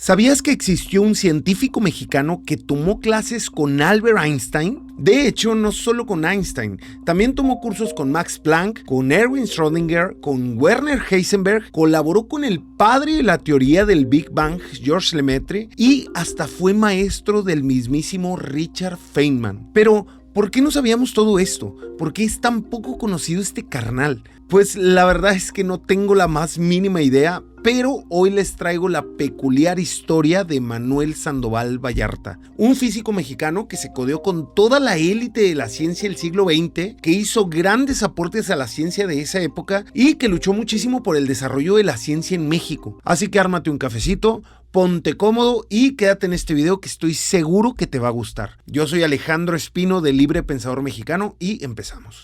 ¿Sabías que existió un científico mexicano que tomó clases con Albert Einstein? De hecho, no solo con Einstein, también tomó cursos con Max Planck, con Erwin Schrödinger, con Werner Heisenberg, colaboró con el padre de la teoría del Big Bang, Georges Lemaitre, y hasta fue maestro del mismísimo Richard Feynman. Pero, ¿por qué no sabíamos todo esto? ¿Por qué es tan poco conocido este carnal? Pues la verdad es que no tengo la más mínima idea, pero hoy les traigo la peculiar historia de Manuel Sandoval Vallarta, un físico mexicano que se codeó con toda la élite de la ciencia del siglo XX, que hizo grandes aportes a la ciencia de esa época y que luchó muchísimo por el desarrollo de la ciencia en México. Así que ármate un cafecito, ponte cómodo y quédate en este video que estoy seguro que te va a gustar. Yo soy Alejandro Espino de Libre Pensador Mexicano y empezamos.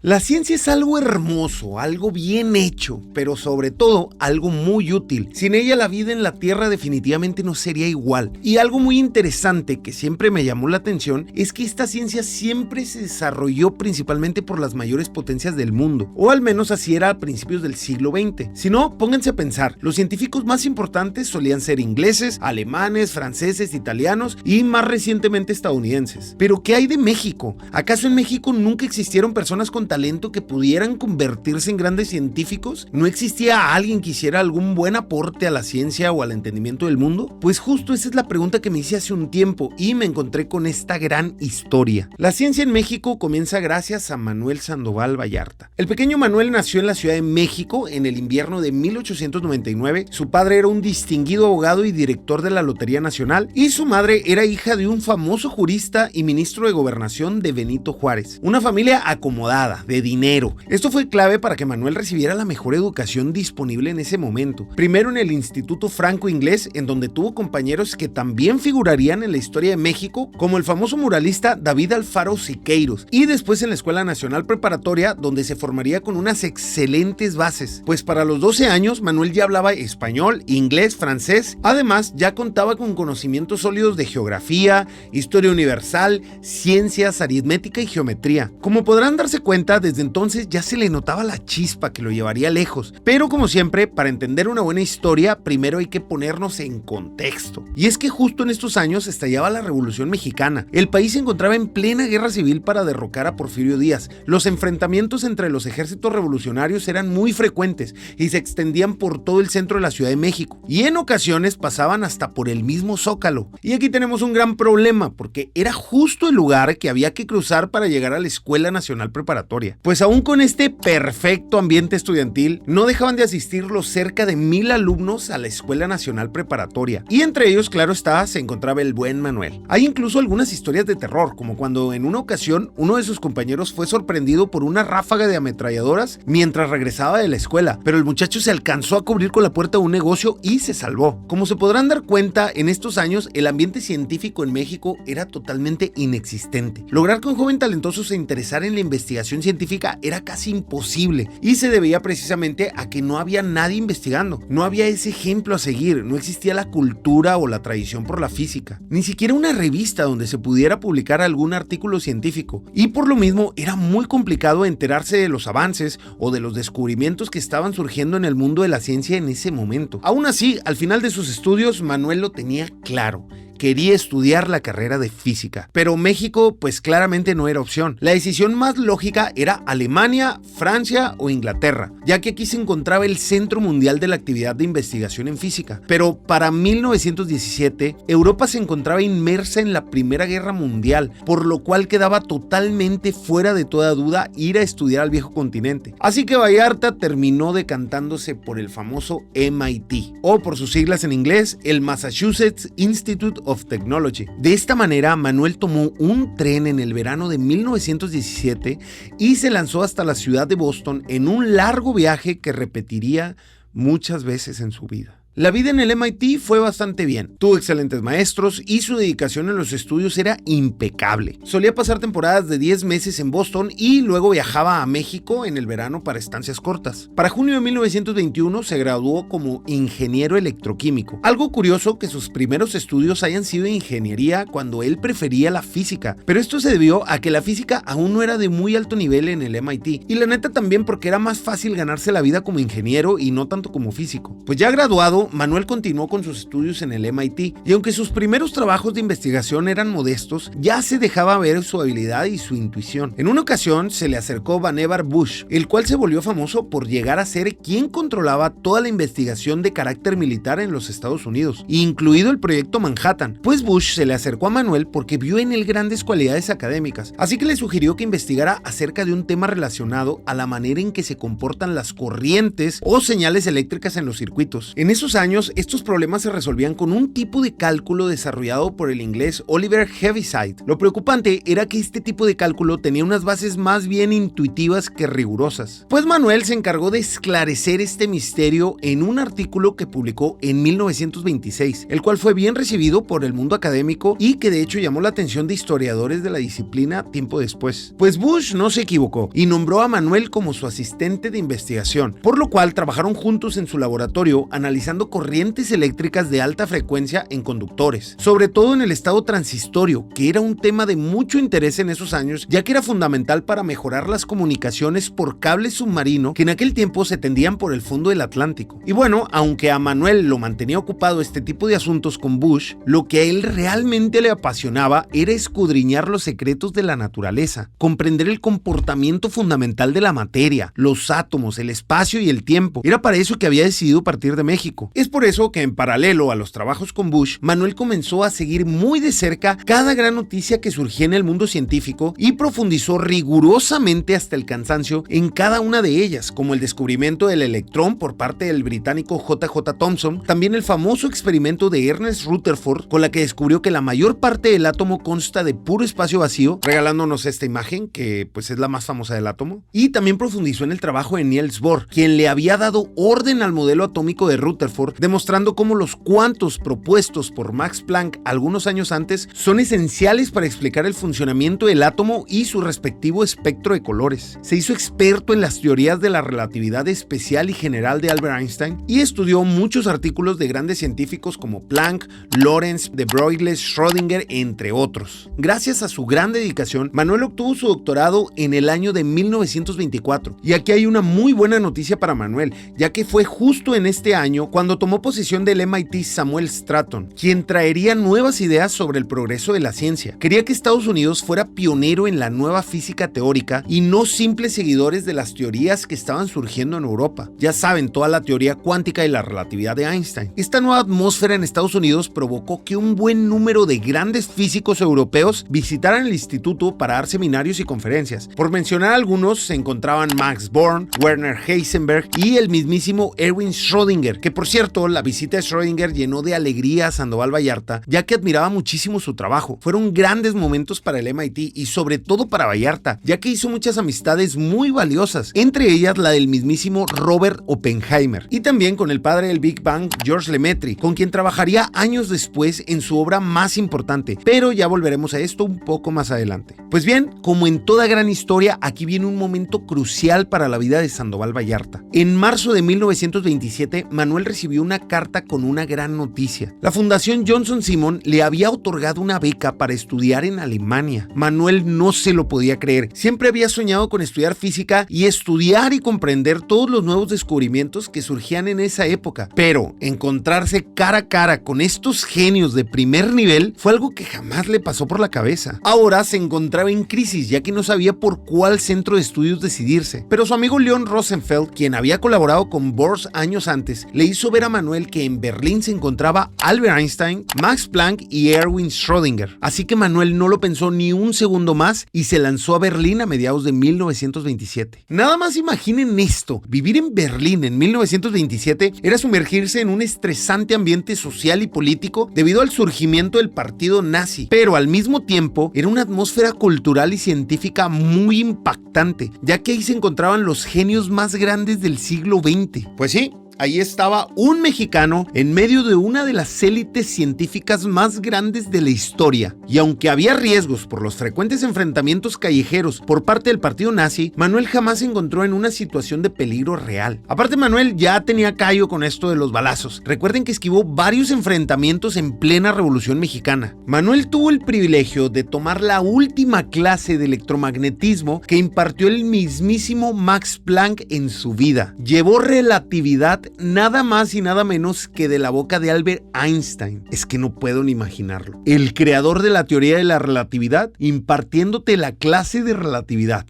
La ciencia es algo hermoso, algo bien hecho, pero sobre todo algo muy útil. Sin ella la vida en la Tierra definitivamente no sería igual. Y algo muy interesante que siempre me llamó la atención es que esta ciencia siempre se desarrolló principalmente por las mayores potencias del mundo, o al menos así era a principios del siglo XX. Si no, pónganse a pensar, los científicos más importantes solían ser ingleses, alemanes, franceses, italianos y más recientemente estadounidenses. Pero ¿qué hay de México? ¿Acaso en México nunca existieron personas con talento que pudieran convertirse en grandes científicos? ¿No existía alguien que hiciera algún buen aporte a la ciencia o al entendimiento del mundo? Pues justo esa es la pregunta que me hice hace un tiempo y me encontré con esta gran historia. La ciencia en México comienza gracias a Manuel Sandoval Vallarta. El pequeño Manuel nació en la Ciudad de México en el invierno de 1899. Su padre era un distinguido abogado y director de la Lotería Nacional y su madre era hija de un famoso jurista y ministro de Gobernación de Benito Juárez. Una familia acomodada, de dinero. Esto fue clave para que Manuel recibiera la mejor educación disponible en ese momento. Primero en el Instituto Franco-Inglés, en donde tuvo compañeros que también figurarían en la historia de México, como el famoso muralista David Alfaro Siqueiros, y después en la Escuela Nacional Preparatoria, donde se formaría con unas excelentes bases. Pues para los 12 años, Manuel ya hablaba español, inglés, francés, además ya contaba con conocimientos sólidos de geografía, historia universal, ciencias, aritmética y geometría. Como podrán darse cuenta, desde entonces ya se le notaba la chispa que lo llevaría lejos. Pero como siempre, para entender una buena historia, primero hay que ponernos en contexto. Y es que justo en estos años estallaba la Revolución Mexicana. El país se encontraba en plena guerra civil para derrocar a Porfirio Díaz. Los enfrentamientos entre los ejércitos revolucionarios eran muy frecuentes y se extendían por todo el centro de la Ciudad de México. Y en ocasiones pasaban hasta por el mismo Zócalo. Y aquí tenemos un gran problema, porque era justo el lugar que había que cruzar para llegar a la Escuela Nacional Preparatoria. Pues aún con este perfecto ambiente estudiantil, no dejaban de asistir los cerca de 1000 alumnos a la Escuela Nacional Preparatoria. Y entre ellos, claro está, se encontraba el buen Manuel. Hay incluso algunas historias de terror, como cuando en una ocasión uno de sus compañeros fue sorprendido por una ráfaga de ametralladoras mientras regresaba de la escuela, pero el muchacho se alcanzó a cubrir con la puerta de un negocio y se salvó. Como se podrán dar cuenta, en estos años el ambiente científico en México era totalmente inexistente. Lograr que un joven talentoso se interesara en la investigación científica era casi imposible y se debía precisamente a que no había nadie investigando, no había ese ejemplo a seguir, no existía la cultura o la tradición por la física, ni siquiera una revista donde se pudiera publicar algún artículo científico, y por lo mismo era muy complicado enterarse de los avances o de los descubrimientos que estaban surgiendo en el mundo de la ciencia en ese momento. Aún así, al final de sus estudios, Manuel lo tenía claro: quería estudiar la carrera de física, pero México pues claramente no era opción. La decisión más lógica era Alemania, Francia o Inglaterra, ya que aquí se encontraba el centro mundial de la actividad de investigación en física. Pero para 1917, Europa se encontraba inmersa en la Primera Guerra Mundial, por lo cual quedaba totalmente fuera de toda duda ir a estudiar al viejo continente. Así que Vallarta terminó decantándose por el famoso MIT, o por sus siglas en inglés, el Massachusetts Institute of Technology. De esta manera, Manuel tomó un tren en el verano de 1917 y se lanzó hasta la ciudad de Boston en un largo viaje que repetiría muchas veces en su vida. La vida en el MIT fue bastante bien. Tuvo excelentes maestros y su dedicación en los estudios era impecable. Solía pasar temporadas de 10 meses en Boston y luego viajaba a México en el verano para estancias cortas. Para junio de 1921 se graduó como ingeniero electroquímico. Algo curioso que sus primeros estudios hayan sido ingeniería cuando él prefería la física, pero esto se debió a que la física aún no era de muy alto nivel en el MIT, y la neta también porque era más fácil ganarse la vida como ingeniero y no tanto como físico. Pues ya graduado, Manuel continuó con sus estudios en el MIT, y aunque sus primeros trabajos de investigación eran modestos, ya se dejaba ver su habilidad y su intuición. En una ocasión se le acercó Vannevar Bush, el cual se volvió famoso por llegar a ser quien controlaba toda la investigación de carácter militar en los Estados Unidos, incluido el proyecto Manhattan. Pues Bush se le acercó a Manuel porque vio en él grandes cualidades académicas, así que le sugirió que investigara acerca de un tema relacionado a la manera en que se comportan las corrientes o señales eléctricas en los circuitos. En esos años, estos problemas se resolvían con un tipo de cálculo desarrollado por el inglés Oliver Heaviside. Lo preocupante era que este tipo de cálculo tenía unas bases más bien intuitivas que rigurosas. Pues Manuel se encargó de esclarecer este misterio en un artículo que publicó en 1926, el cual fue bien recibido por el mundo académico y que de hecho llamó la atención de historiadores de la disciplina tiempo después. Pues Bush no se equivocó y nombró a Manuel como su asistente de investigación, por lo cual trabajaron juntos en su laboratorio analizando corrientes eléctricas de alta frecuencia en conductores, sobre todo en el estado transistorio, que era un tema de mucho interés en esos años, ya que era fundamental para mejorar las comunicaciones por cable submarino que en aquel tiempo se tendían por el fondo del Atlántico. Y bueno, aunque a Manuel lo mantenía ocupado este tipo de asuntos con Bush, lo que a él realmente le apasionaba era escudriñar los secretos de la naturaleza, comprender el comportamiento fundamental de la materia, los átomos, el espacio y el tiempo. Era para eso que había decidido partir de México. Es por eso que en paralelo a los trabajos con Bush, Manuel comenzó a seguir muy de cerca cada gran noticia que surgía en el mundo científico y profundizó rigurosamente hasta el cansancio en cada una de ellas, como el descubrimiento del electrón por parte del británico J.J. Thomson, también el famoso experimento de Ernest Rutherford, con la que descubrió que la mayor parte del átomo consta de puro espacio vacío, regalándonos esta imagen que pues es la más famosa del átomo, y también profundizó en el trabajo de Niels Bohr, quien le había dado orden al modelo atómico de Rutherford, demostrando cómo los cuantos propuestos por Max Planck algunos años antes son esenciales para explicar el funcionamiento del átomo y su respectivo espectro de colores. Se hizo experto en las teorías de la relatividad especial y general de Albert Einstein y estudió muchos artículos de grandes científicos como Planck, Lorentz, de Broglie, Schrödinger, entre otros. Gracias a su gran dedicación, Manuel obtuvo su doctorado en el año de 1924. Y aquí hay una muy buena noticia para Manuel, ya que fue justo en este año cuando tomó posesión del MIT Samuel Stratton, quien traería nuevas ideas sobre el progreso de la ciencia. Quería que Estados Unidos fuera pionero en la nueva física teórica y no simples seguidores de las teorías que estaban surgiendo en Europa. Ya saben, toda la teoría cuántica y la relatividad de Einstein. Esta nueva atmósfera en Estados Unidos provocó que un buen número de grandes físicos europeos visitaran el instituto para dar seminarios y conferencias. Por mencionar algunos, se encontraban Max Born, Werner Heisenberg y el mismísimo Erwin Schrödinger, que por cierto, la visita de Schrödinger llenó de alegría a Sandoval Vallarta, ya que admiraba muchísimo su trabajo. Fueron grandes momentos para el MIT y sobre todo para Vallarta, ya que hizo muchas amistades muy valiosas, entre ellas la del mismísimo Robert Oppenheimer, y también con el padre del Big Bang, Georges Lemaitre, con quien trabajaría años después en su obra más importante, pero ya volveremos a esto un poco más adelante. Pues bien, como en toda gran historia, aquí viene un momento crucial para la vida de Sandoval Vallarta. En marzo de 1927, Manuel recibió una carta con una gran noticia. La Fundación Johnson Simon le había otorgado una beca para estudiar en Alemania. Manuel no se lo podía creer. Siempre había soñado con estudiar física y estudiar y comprender todos los nuevos descubrimientos que surgían en esa época. Pero encontrarse cara a cara con estos genios de primer nivel fue algo que jamás le pasó por la cabeza. Ahora se encontraba en crisis, ya que no sabía por cuál centro de estudios decidirse. Pero su amigo Leon Rosenfeld, quien había colaborado con Bohr años antes, le hizo ver a Manuel que en Berlín se encontraba Albert Einstein, Max Planck y Erwin Schrödinger. Así que Manuel no lo pensó ni un segundo más y se lanzó a Berlín a mediados de 1927. Nada más imaginen esto: vivir en Berlín en 1927 era sumergirse en un estresante ambiente social y político debido al surgimiento del partido nazi, pero al mismo tiempo era una atmósfera cultural y científica muy impactante, ya que ahí se encontraban los genios más grandes del siglo XX. Pues sí, ahí estaba un mexicano en medio de una de las élites científicas más grandes de la historia. Y aunque había riesgos por los frecuentes enfrentamientos callejeros por parte del partido nazi, Manuel jamás se encontró en una situación de peligro real. Aparte, Manuel ya tenía callo con esto de los balazos. Recuerden que esquivó varios enfrentamientos en plena Revolución Mexicana. Manuel tuvo el privilegio de tomar la última clase de electromagnetismo que impartió el mismísimo Max Planck en su vida. Llevó relatividad nada más y nada menos que de la boca de Albert Einstein. Es que no puedo ni imaginarlo. El creador de la teoría de la relatividad impartiéndote la clase de relatividad.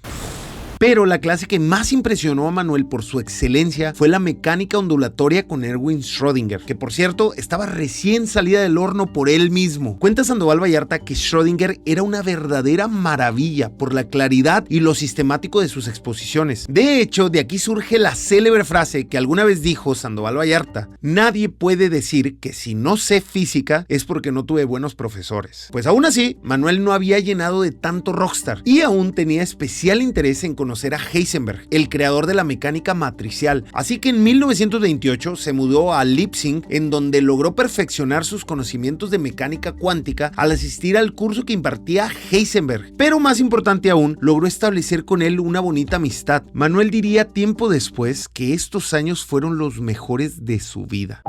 Pero la clase que más impresionó a Manuel por su excelencia fue la mecánica ondulatoria con Erwin Schrödinger, que por cierto estaba recién salida del horno por él mismo. Cuenta Sandoval Vallarta que Schrödinger era una verdadera maravilla por la claridad y lo sistemático de sus exposiciones. De hecho, de aquí surge la célebre frase que alguna vez dijo Sandoval Vallarta: nadie puede decir que si no sé física es porque no tuve buenos profesores. Pues aún así, Manuel no había llenado de tanto rockstar y aún tenía especial interés en conocer a Heisenberg, el creador de la mecánica matricial. Así que en 1928 se mudó a Leipzig, en donde logró perfeccionar sus conocimientos de mecánica cuántica al asistir al curso que impartía Heisenberg. Pero más importante aún, logró establecer con él una bonita amistad. Manuel diría tiempo después que estos años fueron los mejores de su vida.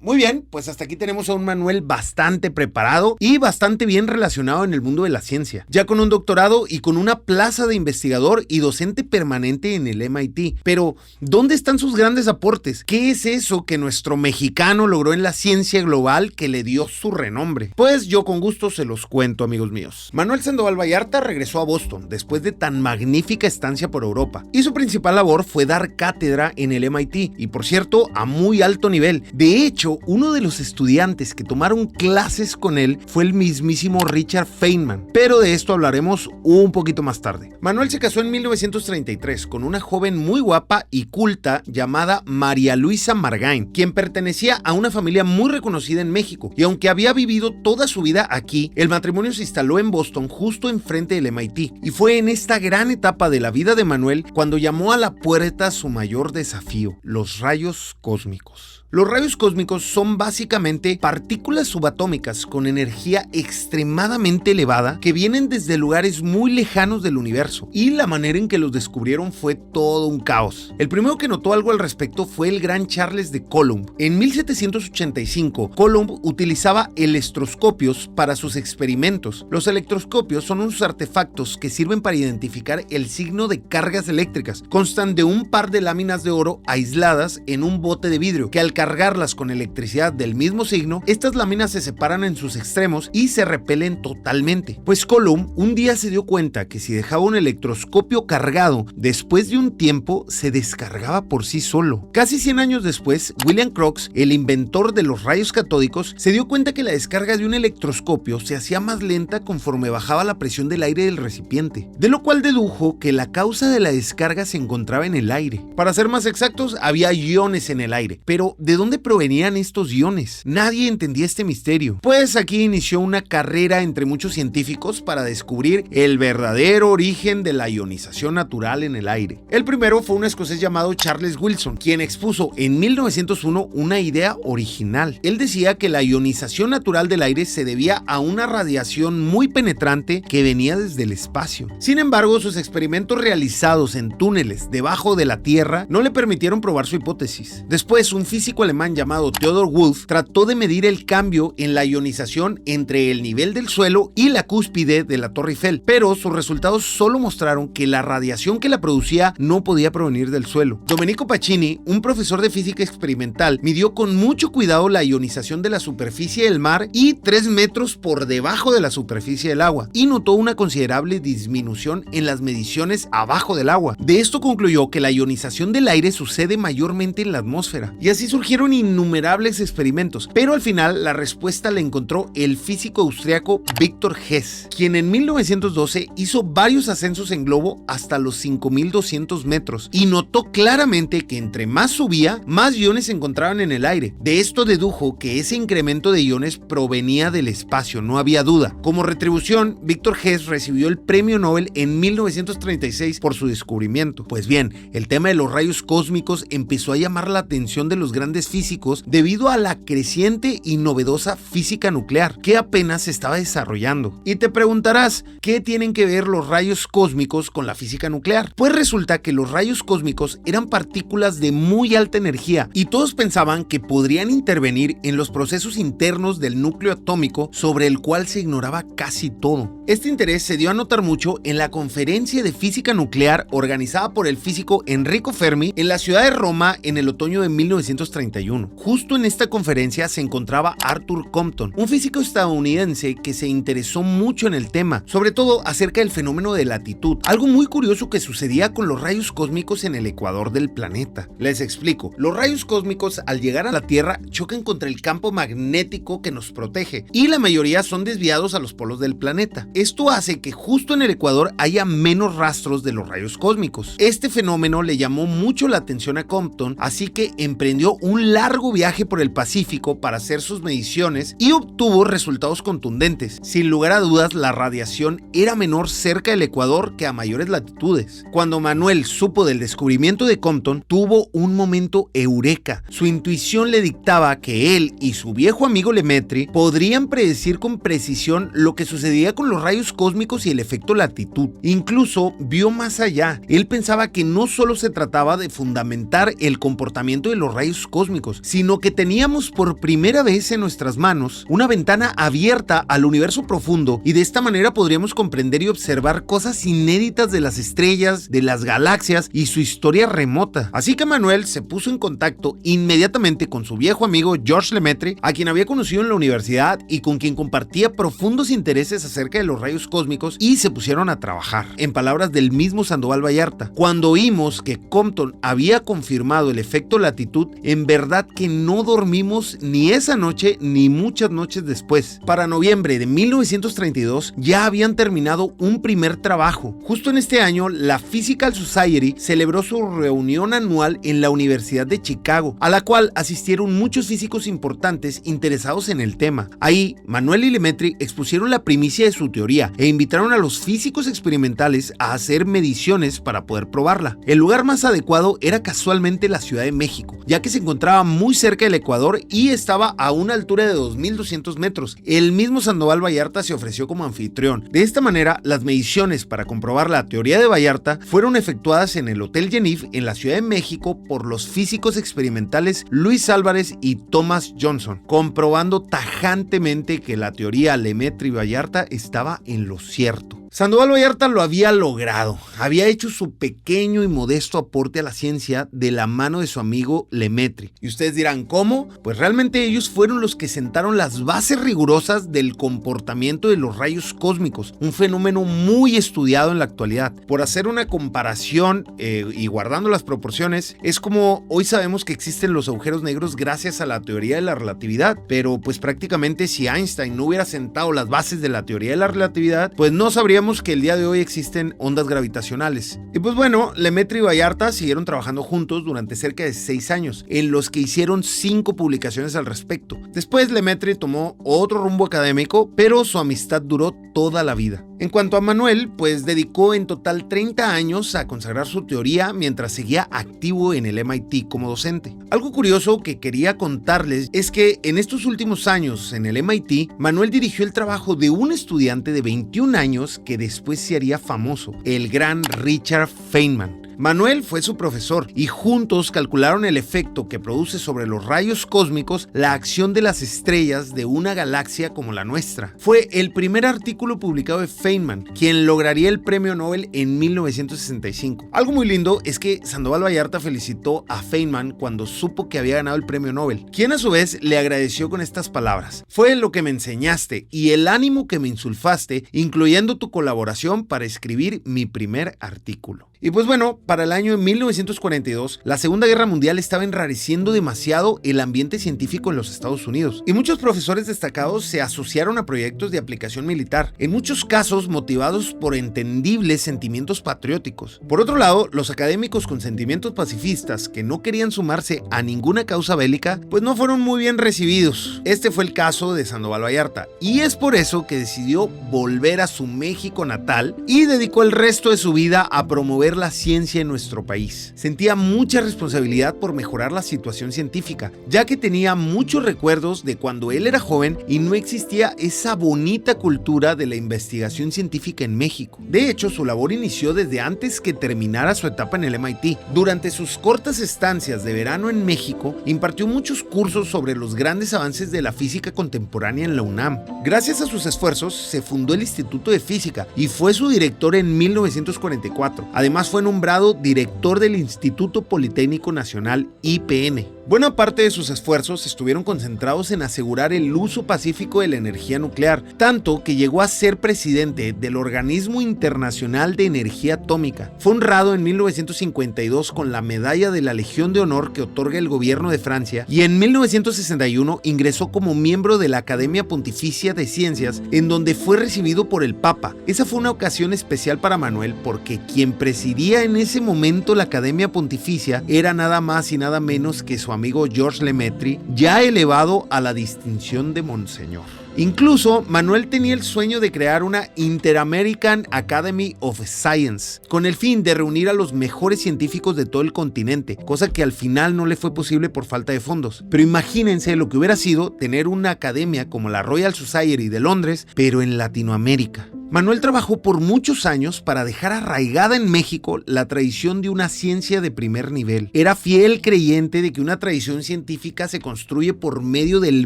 Muy bien, pues hasta aquí tenemos a un Manuel bastante preparado y bastante bien relacionado en el mundo de la ciencia, ya con un doctorado y con una plaza de investigador y docente permanente en el MIT. Pero, ¿dónde están sus grandes aportes? ¿Qué es eso que nuestro mexicano logró en la ciencia global que le dio su renombre? Pues yo con gusto se los cuento, amigos míos. Manuel Sandoval Vallarta regresó a Boston después de tan magnífica estancia por Europa, y su principal labor fue dar cátedra en el MIT, y por cierto, a muy alto nivel. De hecho, uno de los estudiantes que tomaron clases con él fue el mismísimo Richard Feynman, pero de esto hablaremos un poquito más tarde. Manuel se casó en 1933 con una joven muy guapa y culta llamada María Luisa Margain, quien pertenecía a una familia muy reconocida en México, y aunque había vivido toda su vida aquí, el matrimonio se instaló en Boston justo enfrente del MIT, y fue en esta gran etapa de la vida de Manuel cuando llamó a la puerta su mayor desafío: los rayos cósmicos. Los rayos cósmicos son básicamente partículas subatómicas con energía extremadamente elevada que vienen desde lugares muy lejanos del universo, y la manera en que los descubrieron fue todo un caos. El primero que notó algo al respecto fue el gran Charles de Coulomb. En 1785, Coulomb utilizaba electroscopios para sus experimentos. Los electroscopios son unos artefactos que sirven para identificar el signo de cargas eléctricas. Constan de un par de láminas de oro aisladas en un bote de vidrio que al cargarlas con electricidad del mismo signo, estas láminas se separan en sus extremos y se repelen totalmente. Pues Coulomb un día se dio cuenta que si dejaba un electroscopio cargado, después de un tiempo se descargaba por sí solo. Casi 100 años después, William Crookes, el inventor de los rayos catódicos, se dio cuenta que la descarga de un electroscopio se hacía más lenta conforme bajaba la presión del aire del recipiente, de lo cual dedujo que la causa de la descarga se encontraba en el aire. Para ser más exactos, había iones en el aire, pero ¿de dónde provenían estos iones? Nadie entendía este misterio. Pues aquí inició una carrera entre muchos científicos para descubrir el verdadero origen de la ionización natural en el aire. El primero fue un escocés llamado Charles Wilson, quien expuso en 1901 una idea original. Él decía que la ionización natural del aire se debía a una radiación muy penetrante que venía desde el espacio. Sin embargo, sus experimentos realizados en túneles debajo de la Tierra no le permitieron probar su hipótesis. Después, un físico alemán llamado Theodor Wolff trató de medir el cambio en la ionización entre el nivel del suelo y la cúspide de la Torre Eiffel, pero sus resultados solo mostraron que la radiación que la producía no podía provenir del suelo. Domenico Pacini, un profesor de física experimental, midió con mucho cuidado la ionización de la superficie del mar y 3 metros por debajo de la superficie del agua, y notó una considerable disminución en las mediciones abajo del agua. De esto concluyó que la ionización del aire sucede mayormente en la atmósfera, y así surgió surgieron innumerables experimentos, pero al final la respuesta la encontró el físico austriaco Victor Hess, quien en 1912 hizo varios ascensos en globo hasta los 5.200 metros y notó claramente que entre más subía, más iones se encontraban en el aire. De esto dedujo que ese incremento de iones provenía del espacio, no había duda. Como retribución, Victor Hess recibió el premio Nobel en 1936 por su descubrimiento. Pues bien, el tema de los rayos cósmicos empezó a llamar la atención de los grandes físicos debido a la creciente y novedosa física nuclear que apenas se estaba desarrollando. Y te preguntarás, ¿qué tienen que ver los rayos cósmicos con la física nuclear? Pues resulta que los rayos cósmicos eran partículas de muy alta energía y todos pensaban que podrían intervenir en los procesos internos del núcleo atómico, sobre el cual se ignoraba casi todo. Este interés se dio a notar mucho en la conferencia de física nuclear organizada por el físico Enrico Fermi en la ciudad de Roma en el otoño de 1931. Justo en esta conferencia se encontraba Arthur Compton, un físico estadounidense que se interesó mucho en el tema, sobre todo acerca del fenómeno de latitud, algo muy curioso que sucedía con los rayos cósmicos en el ecuador del planeta. Les explico, los rayos cósmicos al llegar a la Tierra chocan contra el campo magnético que nos protege y la mayoría son desviados a los polos del planeta. Esto hace que justo en el ecuador haya menos rastros de los rayos cósmicos. Este fenómeno le llamó mucho la atención a Compton, así que emprendió un largo viaje por el Pacífico para hacer sus mediciones y obtuvo resultados contundentes. Sin lugar a dudas, la radiación era menor cerca del ecuador que a mayores latitudes. Cuando Manuel supo del descubrimiento de Compton, tuvo un momento eureka. Su intuición le dictaba que él y su viejo amigo Lemaitre podrían predecir con precisión lo que sucedía con los rayos cósmicos y el efecto latitud. Incluso vio más allá. Él pensaba que no solo se trataba de fundamentar el comportamiento de los rayos cósmicos, sino que teníamos por primera vez en nuestras manos una ventana abierta al universo profundo, y de esta manera podríamos comprender y observar cosas inéditas de las estrellas, de las galaxias y su historia remota. Así que Manuel se puso en contacto inmediatamente con su viejo amigo Georges Lemaitre, a quien había conocido en la universidad y con quien compartía profundos intereses acerca de los rayos cósmicos, y se pusieron a trabajar. En palabras del mismo Sandoval Vallarta, cuando oímos que Compton había confirmado el efecto latitud, en verdad que no dormimos ni esa noche ni muchas noches después. Para noviembre de 1932 ya habían terminado un primer trabajo. Justo en este año, la Physical Society celebró su reunión anual en la Universidad de Chicago, a la cual asistieron muchos físicos importantes interesados en el tema. Ahí, Manuel y Lemaitre expusieron la primicia de su teoría e invitaron a los físicos experimentales a hacer mediciones para poder probarla. El lugar más adecuado era casualmente la Ciudad de México, ya que se encontraba muy cerca del Ecuador y estaba a una altura de 2.200 metros. El mismo Sandoval Vallarta se ofreció como anfitrión. De esta manera, las mediciones para comprobar la teoría de Vallarta fueron efectuadas en el Hotel Genif en la Ciudad de México por los físicos experimentales Luis Álvarez y Thomas Johnson, comprobando tajantemente que la teoría Lemaitre y Vallarta estaba en lo cierto. Sandoval Vallarta lo había logrado, había hecho su pequeño y modesto aporte a la ciencia de la mano de su amigo Lemaitre. Y ustedes dirán, ¿cómo? Pues realmente ellos fueron los que sentaron las bases rigurosas del comportamiento de los rayos cósmicos, un fenómeno muy estudiado en la actualidad. Por hacer una comparación y guardando las proporciones, es como hoy sabemos que existen los agujeros negros gracias a la teoría de la relatividad, pero pues prácticamente si Einstein no hubiera sentado las bases de la teoría de la relatividad, pues no sabríamos que el día de hoy existen ondas gravitacionales. Y pues bueno, Lemaitre y Vallarta siguieron trabajando juntos durante cerca de 6 años, en los que hicieron 5 publicaciones al respecto. Después Lemaitre tomó otro rumbo académico, pero su amistad duró toda la vida. En cuanto a Manuel, pues dedicó en total 30 años a consagrar su teoría mientras seguía activo en el MIT como docente. Algo curioso que quería contarles es que en estos últimos años en el MIT, Manuel dirigió el trabajo de un estudiante de 21 años que después se haría famoso, el gran Richard Feynman. Manuel fue su profesor y juntos calcularon el efecto que produce sobre los rayos cósmicos la acción de las estrellas de una galaxia como la nuestra. Fue el primer artículo publicado de Feynman, quien lograría el premio Nobel en 1965. Algo muy lindo es que Sandoval Vallarta felicitó a Feynman cuando supo que había ganado el premio Nobel, quien a su vez le agradeció con estas palabras: fue lo que me enseñaste y el ánimo que me insulfaste, incluyendo tu colaboración para escribir mi primer artículo. Y pues bueno, para el año de 1942, la Segunda Guerra Mundial estaba enrareciendo demasiado el ambiente científico en los Estados Unidos, y muchos profesores destacados se asociaron a proyectos de aplicación militar, en muchos casos motivados por entendibles sentimientos patrióticos. Por otro lado, los académicos con sentimientos pacifistas que no querían sumarse a ninguna causa bélica, pues no fueron muy bien recibidos. Este fue el caso de Sandoval Vallarta, y es por eso que decidió volver a su México natal y dedicó el resto de su vida a promover la ciencia en nuestro país. Sentía mucha responsabilidad por mejorar la situación científica, ya que tenía muchos recuerdos de cuando él era joven y no existía esa bonita cultura de la investigación científica en México. De hecho, su labor inició desde antes que terminara su etapa en el MIT. Durante sus cortas estancias de verano en México, impartió muchos cursos sobre los grandes avances de la física contemporánea en la UNAM. Gracias a sus esfuerzos, se fundó el Instituto de Física y fue su director en 1944. Además, fue nombrado director del Instituto Politécnico Nacional IPN. Buena parte de sus esfuerzos estuvieron concentrados en asegurar el uso pacífico de la energía nuclear, tanto que llegó a ser presidente del Organismo Internacional de Energía Atómica. Fue honrado en 1952 con la Medalla de la Legión de Honor que otorga el gobierno de Francia, y en 1961 ingresó como miembro de la Academia Pontificia de Ciencias, en donde fue recibido por el Papa. Esa fue una ocasión especial para Manuel, porque quien presidía en ese momento la Academia Pontificia era nada más y nada menos que su amigo Georges Lemaitre, ya elevado a la distinción de Monseñor. Incluso, Manuel tenía el sueño de crear una Inter-American Academy of Science, con el fin de reunir a los mejores científicos de todo el continente, cosa que al final no le fue posible por falta de fondos. Pero imagínense lo que hubiera sido tener una academia como la Royal Society de Londres, pero en Latinoamérica. Manuel trabajó por muchos años para dejar arraigada en México la tradición de una ciencia de primer nivel. Era fiel creyente de que una tradición científica se construye por medio del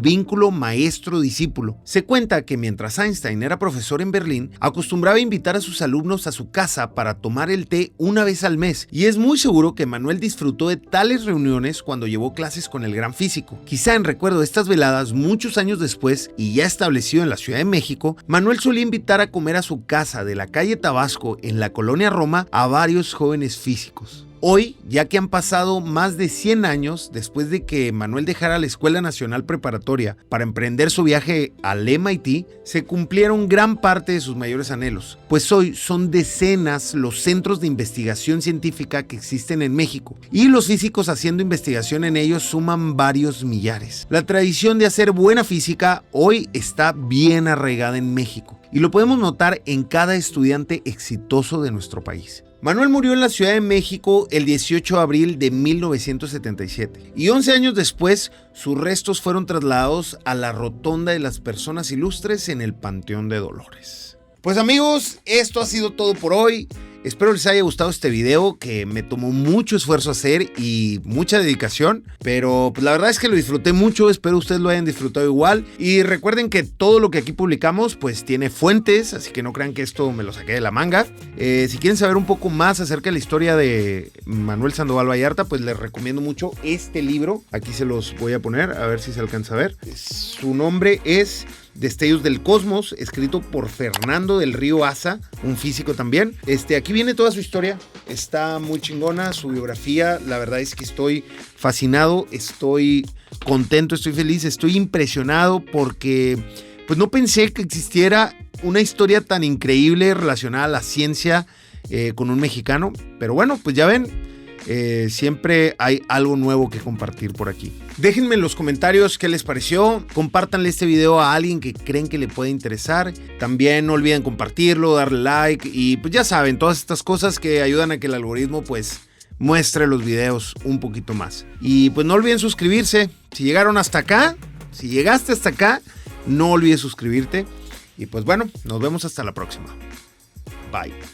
vínculo maestro-discípulo. Se cuenta que mientras Einstein era profesor en Berlín, acostumbraba a invitar a sus alumnos a su casa para tomar el té una vez al mes, y es muy seguro que Manuel disfrutó de tales reuniones cuando llevó clases con el gran físico. Quizá en recuerdo de estas veladas, muchos años después, y ya establecido en la Ciudad de México, Manuel solía invitar a comer a su casa de la calle Tabasco en la colonia Roma a varios jóvenes físicos. Hoy, ya que han pasado más de 100 años después de que Manuel dejara la Escuela Nacional Preparatoria para emprender su viaje al MIT, se cumplieron gran parte de sus mayores anhelos, pues hoy son decenas los centros de investigación científica que existen en México, y los físicos haciendo investigación en ellos suman varios millares. La tradición de hacer buena física hoy está bien arraigada en México, y lo podemos notar en cada estudiante exitoso de nuestro país. Manuel murió en la Ciudad de México el 18 de abril de 1977, y 11 años después sus restos fueron trasladados a la Rotonda de las Personas Ilustres en el Panteón de Dolores. Pues amigos, esto ha sido todo por hoy. Espero les haya gustado este video, que me tomó mucho esfuerzo hacer y mucha dedicación, pero pues la verdad es que lo disfruté mucho. Espero ustedes lo hayan disfrutado igual, y recuerden que todo lo que aquí publicamos pues tiene fuentes, así que no crean que esto me lo saqué de la manga. Si quieren saber un poco más acerca de la historia de Manuel Sandoval Vallarta, pues les recomiendo mucho este libro. Aquí se los voy a poner, a ver si se alcanza a ver. Su nombre es Destellos del Cosmos, escrito por Fernando del Río Asa, un físico también. Aquí viene toda su historia, está muy chingona su biografía. La verdad es que estoy fascinado, estoy contento, estoy feliz, estoy impresionado, porque pues no pensé que existiera una historia tan increíble relacionada a la ciencia con un mexicano. Pero bueno, pues ya ven, siempre hay algo nuevo que compartir por aquí. Déjenme en los comentarios qué les pareció. Compártanle este video a alguien que creen que le puede interesar. También no olviden compartirlo, darle like, y pues ya saben, todas estas cosas que ayudan a que el algoritmo pues muestre los videos un poquito más. Y pues no olviden suscribirse. Si llegaron hasta acá, si llegaste hasta acá, no olvides suscribirte. Y pues bueno, nos vemos hasta la próxima. Bye.